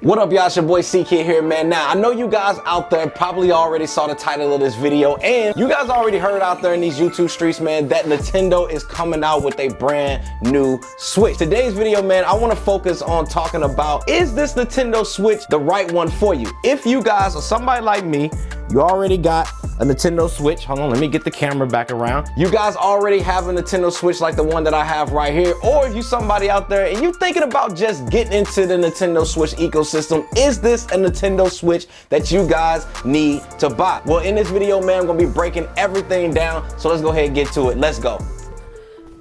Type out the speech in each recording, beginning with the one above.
What up, y'all? It's your boy CKid here, man. Now, I know you guys out there probably already saw the title of this video, and you guys already heard out there in these YouTube streets, man, that Nintendo is coming out with a brand new Switch. Today's video, man, I want to focus on talking about, is this Nintendo Switch the right one for you? If you guys are somebody like me, you already got a Nintendo Switch. Hold on, let me get the camera back around. You guys already have a Nintendo Switch like the one that I have right here, or if you somebody out there and you thinking about just getting into the Nintendo Switch ecosystem, is this a Nintendo Switch that you guys need to buy? Well, in this video, man, I'm gonna be breaking everything down, so let's go ahead and get to it. Let's go.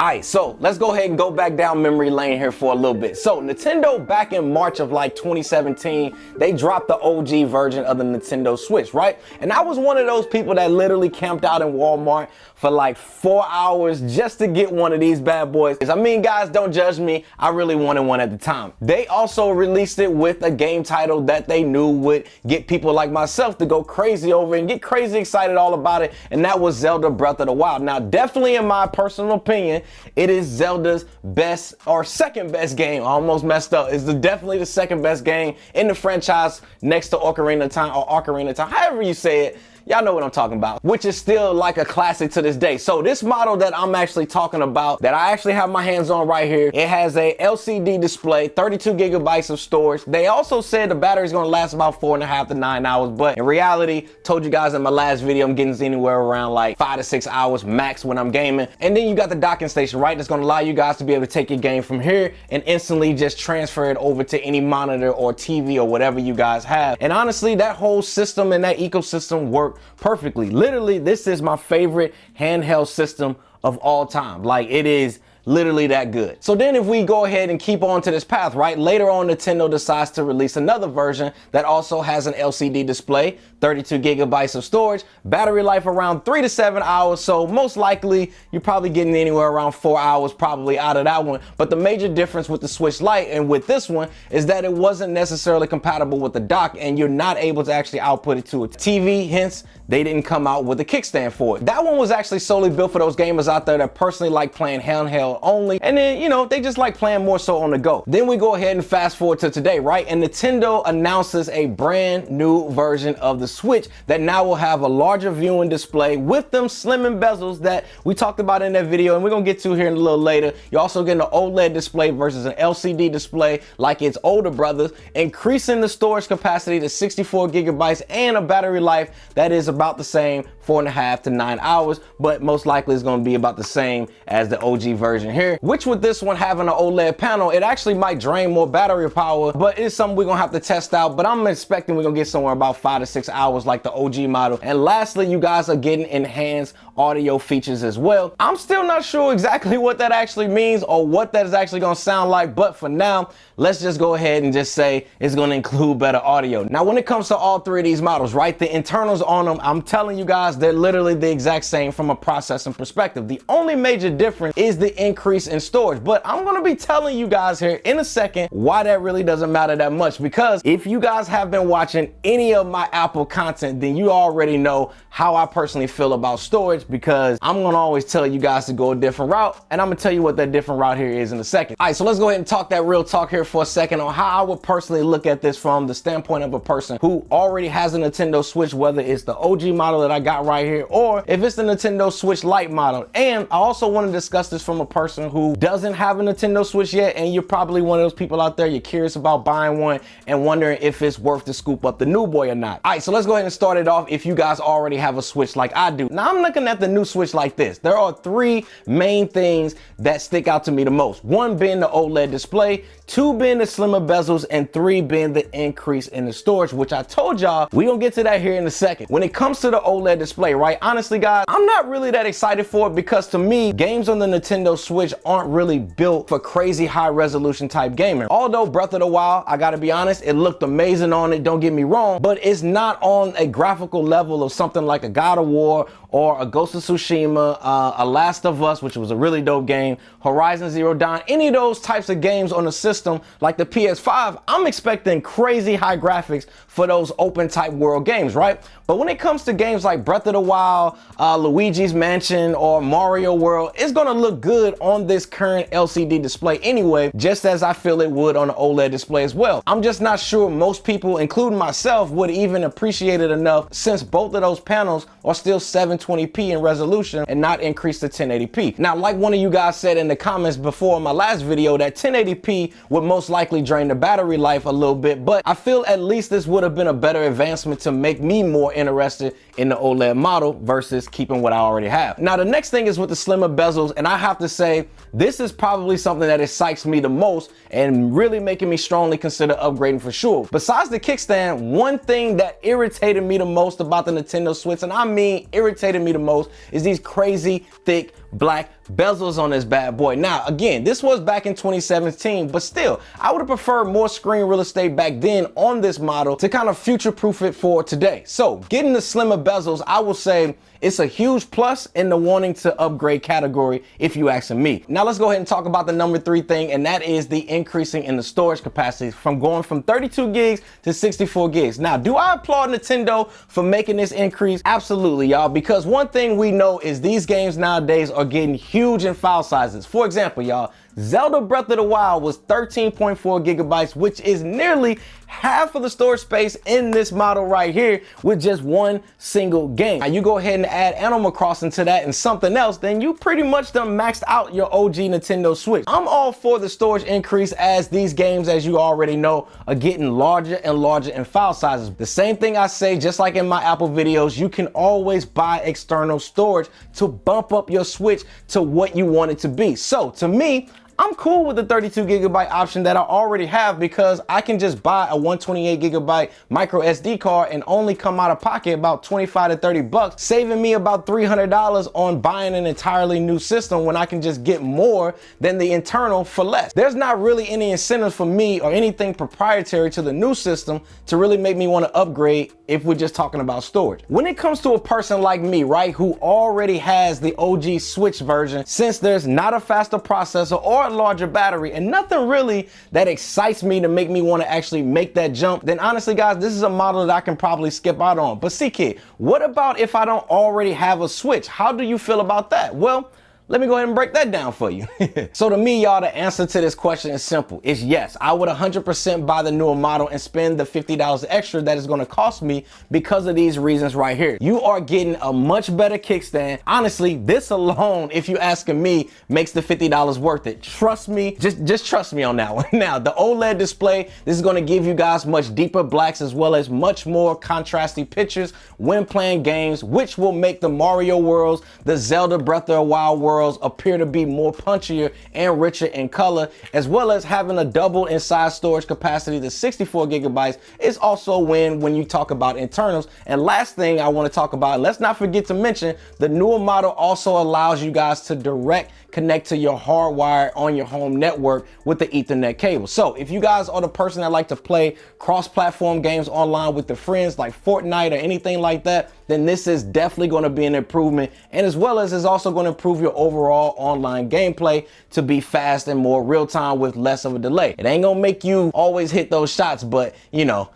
Alright, so let's go ahead and go back down memory lane here for a little bit. So Nintendo, back in March of like 2017, they dropped the OG version of the Nintendo Switch, right? And I was one of those people that literally camped out in Walmart for like 4 hours just to get one of these bad boys. I mean, guys, don't judge me. I really wanted one at the time. They also released it with a game title that they knew would get people like myself to go crazy over and get crazy excited all about it, and that was Zelda Breath of the Wild. Now, definitely in my personal opinion, it is Zelda's best or second best game. I almost messed up. It's definitely the second best game in the franchise next to Ocarina of Time, or Ocarina of Time, however you say it. Y'all know what I'm talking about, which is still like a classic to this day. So this model that I'm actually talking about, that I actually have my hands on right here, it has a LCD display, 32 gigabytes of storage. They also said the battery is gonna last about 4.5 to 9 hours, but in reality, told you guys in my last video, I'm getting anywhere around like 5 to 6 hours max when I'm gaming. And then you got the docking station, right? That's gonna allow you guys to be able to take your game from here and instantly just transfer it over to any monitor or TV or whatever you guys have. And honestly, that whole system and that ecosystem work perfectly. Literally, this is my favorite handheld system of all time. Like, it is literally that good. So then if we go ahead and keep on to this path, right, later on Nintendo decides to release another version that also has an LCD display, 32 gigabytes of storage, battery life around 3 to 7 hours. So most likely you're probably getting anywhere around 4 hours probably out of that one. But the major difference with the Switch Lite and with this one is that it wasn't necessarily compatible with the dock, and you're not able to actually output it to a TV. Hence, they didn't come out with a kickstand for it. That one was actually solely built for those gamers out there that personally like playing handheld only, and then, you know, they just like playing more so on the go. Then we go ahead and fast forward to today, right? And Nintendo announces a brand new version of the Switch that now will have a larger viewing display with them slimming bezels that we talked about in that video, and we're gonna get to here in a little later. You're also getting an OLED display versus an LCD display like its older brothers, increasing the storage capacity to 64 gigabytes and a battery life that is about the same, 4.5 to 9 hours, but most likely is going to be about the same as the OG version here, which with this one having an OLED panel, it actually might drain more battery power, but it's something we're going to have to test out. But I'm expecting we're going to get somewhere about 5 to 6 hours like the OG model. And lastly, you guys are getting enhanced audio features as well. I'm still not sure exactly what that actually means or what that is actually going to sound like, but for now, let's just go ahead and just say it's going to include better audio. Now, when it comes to all three of these models, right, the internals on them, I'm telling you guys, they're literally the exact same from a processing perspective. The only major difference is the increase in storage, but I'm going to be telling you guys here in a second why that really doesn't matter that much, because if you guys have been watching any of my Apple content, then you already know how I personally feel about storage, because I'm going to always tell you guys to go a different route, and I'm going to tell you what that different route here is in a second. All right, so let's go ahead and talk that real talk here for a second on how I would personally look at this from the standpoint of a person who already has a Nintendo Switch, whether it's the OG model that I got right here, or if it's the Nintendo Switch Lite model. And I also want to discuss this from a person who doesn't have a Nintendo Switch yet, and you're probably one of those people out there, you're curious about buying one and wondering if it's worth to scoop up the new boy or not. All right, so let's go ahead and start it off if you guys already have a Switch like I do. Now, I'm looking at the new Switch like this. There are three main things that stick out to me the most. One being the OLED display, two being the slimmer bezels, and three being the increase in the storage, which I told y'all we gonna get to that here in a second. When it comes to the OLED display, right, honestly guys, I'm not really that excited for it, because to me, games on the Nintendo Switch aren't really built for crazy high resolution type gaming. Although Breath of the Wild, I gotta be honest, it looked amazing on it, don't get me wrong, but it's not on a graphical level of something like a God of War or a Ghost of Tsushima, a Last of Us, which was a really dope game, Horizon Zero Dawn, any of those types of games on the system like the PS5, I'm expecting crazy high graphics for those open type world games, right? But when it comes to games like Breath of the Wild, Luigi's Mansion, or Mario World, it's gonna look good on this current LCD display anyway, just as I feel it would on an OLED display as well. I'm just not sure most people, including myself, would even appreciate it enough, since both of those panels are still 720p in resolution and not increased to 1080p. Now, like one of you guys said in the comments before in my last video, that 1080p would most likely drain the battery life a little bit, but I feel at least this would have been a better advancement to make me more interested in the OLED model versus keeping what I already have. Now, the next thing is with the slimmer bezels, and I have to say, this is probably something that excites me the most and really making me strongly consider upgrading for sure. Besides the kickstand, one thing that irritated me the most about the Nintendo Switch, and I mean irritated me the most, is these crazy thick black bezels on this bad boy. Now, again, this was back in 2017, but still, I would have preferred more screen real estate back then on this model to kind of future-proof it for today. So, getting the slimmer bezels, I will say it's a huge plus in the wanting to upgrade category, if you asking me. Now, let's go ahead and talk about the number 3 thing, and that is the increasing in the storage capacity from going from 32 gigs to 64 gigs. Now, do I applaud Nintendo for making this increase? Absolutely, y'all, because one thing we know is these games nowadays are getting huge in file sizes. For example, y'all, Zelda Breath of the Wild was 13.4 gigabytes, which is nearly half of the storage space in this model right here with just one single game. Now, you go ahead and add Animal Crossing to that and something else, then you pretty much done maxed out your OG Nintendo Switch. I'm all for the storage increase, as these games, as you already know, are getting larger and larger in file sizes. The same thing I say, just like in my Apple videos, you can always buy external storage to bump up your Switch to what you want it to be. So to me, I'm cool with the 32 gigabyte option that I already have, because I can just buy a 128 gigabyte micro SD card and only come out of pocket about 25 to 30 bucks, saving me about $300 on buying an entirely new system when I can just get more than the internal for less. There's not really any incentive for me or anything proprietary to the new system to really make me want to upgrade if we're just talking about storage. When it comes to a person like me, right, who already has the OG Switch version, since there's not a faster processor or a larger battery and nothing really that excites me to make me want to actually make that jump, then honestly guys, this is a model that I can probably skip out on. But CKid, what about if I don't already have a Switch? How do you feel about that? Well, let me go ahead and break that down for you. So to me, y'all, the answer to this question is simple. It's yes. I would 100% buy the newer model and spend the $50 extra that is going to cost me because of these reasons right here. You are getting a much better kickstand. Honestly, this alone, if you asking me, makes the $50 worth it. Trust me, just trust me on that one. Now, the OLED display, this is going to give you guys much deeper blacks as well as much more contrasty pictures when playing games, which will make the Mario worlds, the Zelda Breath of the Wild world appear to be more punchier and richer in color, as well as having a double in size storage capacity to 64 gigabytes is also a win when you talk about internals. And last thing I want to talk about, let's not forget to mention, the newer model also allows you guys to direct connect to your hardwire on your home network with the Ethernet cable. So if you guys are the person that like to play cross-platform games online with their friends like Fortnite or anything like that, then this is definitely going to be an improvement, and as well as it's also going to improve your overall online gameplay to be fast and more real time with less of a delay. It ain't gonna make you always hit those shots, but you know,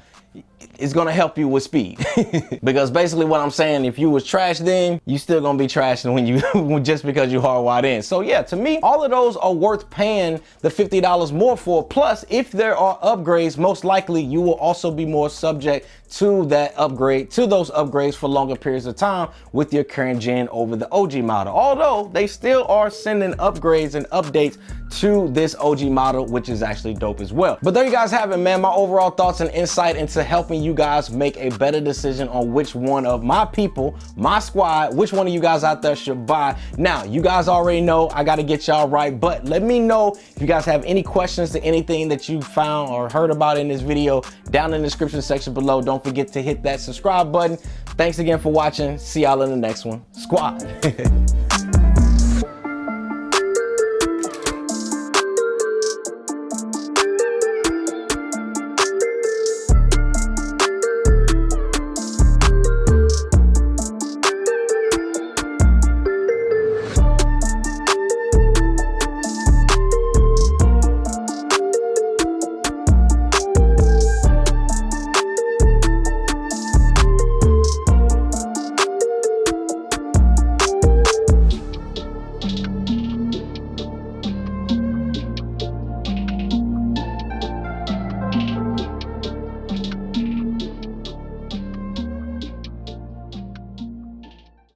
it's gonna help you with speed. Because basically what I'm saying, if you was trash then, you still gonna be trashing when you just because you hardwired in. So yeah, to me, all of those are worth paying the $50 more for. Plus, if there are upgrades, most likely you will also be more subject to that upgrade, to those upgrades for longer periods of time with your current gen over the OG model. Although they still are sending upgrades and updates to this OG model, which is actually dope as well. But there you guys have it, man. My overall thoughts and insight into helping you guys make a better decision on which one of my people, my squad, which one of you guys out there should buy. Now, you guys already know I got to get y'all right, but let me know if you guys have any questions to anything that you found or heard about in this video down in the description section below. Don't forget to hit that subscribe button. Thanks again for watching. See y'all in the next one. Squad.